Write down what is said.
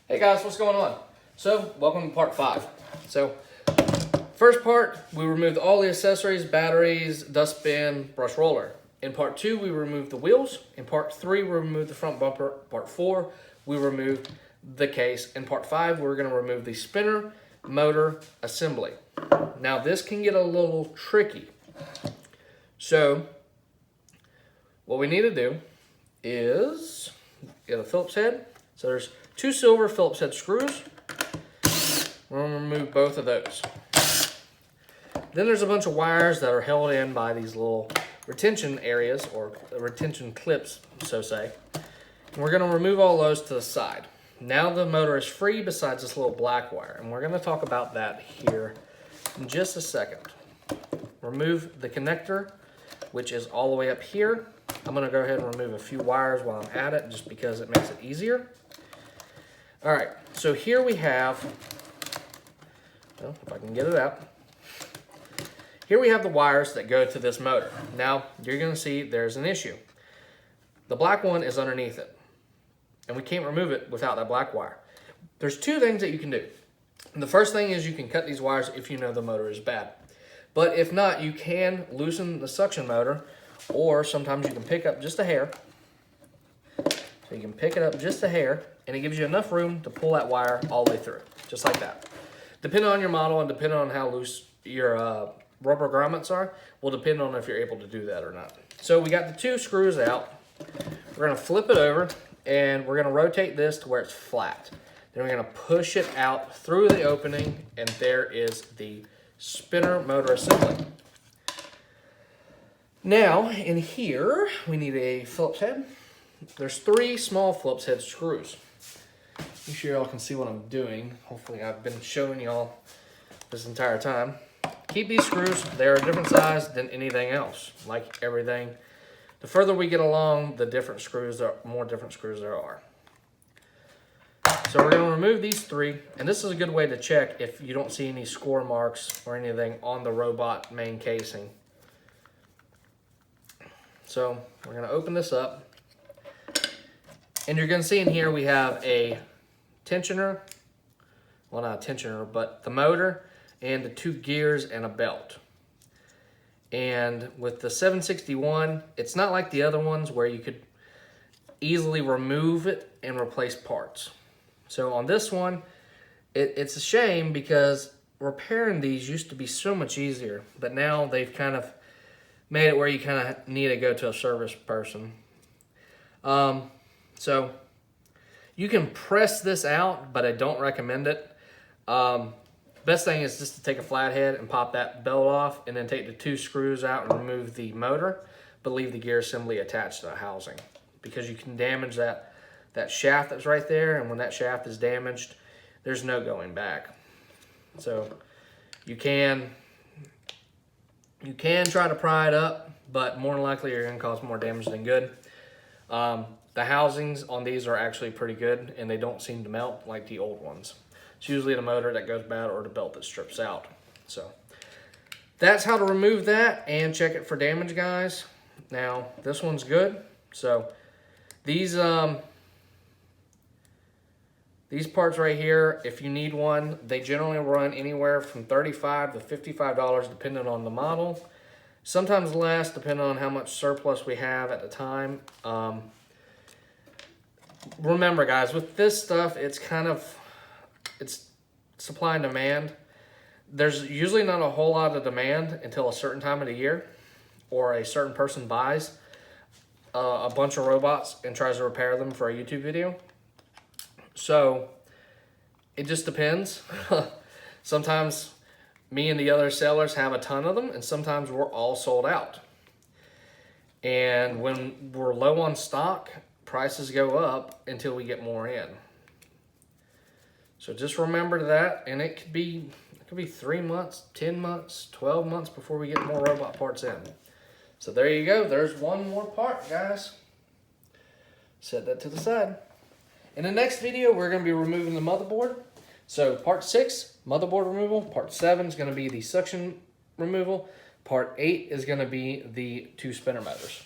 Hey guys, what's going on? So, welcome to part 5. So, first part, we removed all the accessories, batteries, dustbin, brush roller. In part 2, we removed the wheels. In part 3, we removed the front bumper. Part 4, we removed the case. In part 5, we're going to remove the spinner motor assembly. Now, this can get a little tricky. So, what we need to do is get a Phillips head. So there's 2 silver Phillips head screws. We're going to remove both of those. Then there's a bunch of wires that are held in by these little retention areas, or retention clips, so say. And we're going to remove all those to the side. Now the motor is free besides this little black wire, and we're going to talk about that here in just a second. Remove the connector, which is all the way up here. I'm going to go ahead and remove a few wires while I'm at it, just because it makes it easier. All right, so here we have, well, if I can get it out. Here we have the wires that go to this motor. Now, you're gonna see there's an issue. The black one is underneath it, and we can't remove it without that black wire. There's 2 things that you can do. And the first thing is you can cut these wires if you know the motor is bad. But if not, you can loosen the suction motor, or sometimes you can pick up just a hair. So you can pick it up just a hair, and it gives you enough room to pull that wire all the way through, just like that. Depending on your model and depending on how loose your rubber grommets are, will depend on if you're able to do that or not. So we got the 2 screws out. We're gonna flip it over, and we're gonna rotate this to where it's flat. Then we're gonna push it out through the opening, and there is the spinner motor assembly. Now, in here, we need a Phillips head. There's 3 small Phillips head screws. Make sure y'all can see what I'm doing. Hopefully I've been showing y'all this entire time. Keep these screws. They're a different size than anything else. Like everything, the further we get along, the different screws, more different screws there are. So we're going to remove these 3, and this is a good way to check if you don't see any score marks or anything on the robot main casing. So we're going to open this up. And you're going to see in here we have a tensioner, well, not a tensioner, but the motor and the 2 gears and a belt. And with the 761, it's not like the other ones where you could easily remove it and replace parts. So on this one, it's a shame because repairing these used to be so much easier, but now they've kind of made it where you kind of need to go to a service person. So you can press this out, but I don't recommend it. Best thing is just to take a flathead and pop that belt off, and then take the 2 screws out and remove the motor, but leave the gear assembly attached to the housing, because you can damage that shaft that's right there, and when that shaft is damaged, there's no going back. So you can try to pry it up, but more than likely you're going to cause more damage than good. The housings on these are actually pretty good, and they don't seem to melt like the old ones. It's usually the motor that goes bad or the belt that strips out. So that's how to remove that and check it for damage, guys. Now, this one's good. So these parts right here, if you need one, they generally run anywhere from $35 to $55 depending on the model. Sometimes less depending on how much surplus we have at the time. Remember, guys, with this stuff, it's supply and demand. There's usually not a whole lot of demand until a certain time of the year, or a certain person buys a bunch of robots and tries to repair them for a YouTube video. So it just depends. Sometimes me and the other sellers have a ton of them, and sometimes we're all sold out. And when we're low on stock, prices go up until we get more in. So just remember that, and it could be 3 months, 10 months, 12 months before we get more robot parts in. So there you go. There's one more part, guys. Set that to the side. In the next video, we're going to be removing the motherboard. So part 6, motherboard removal. Part 7 is going to be the suction removal. Part 8 is going to be the 2 spinner motors.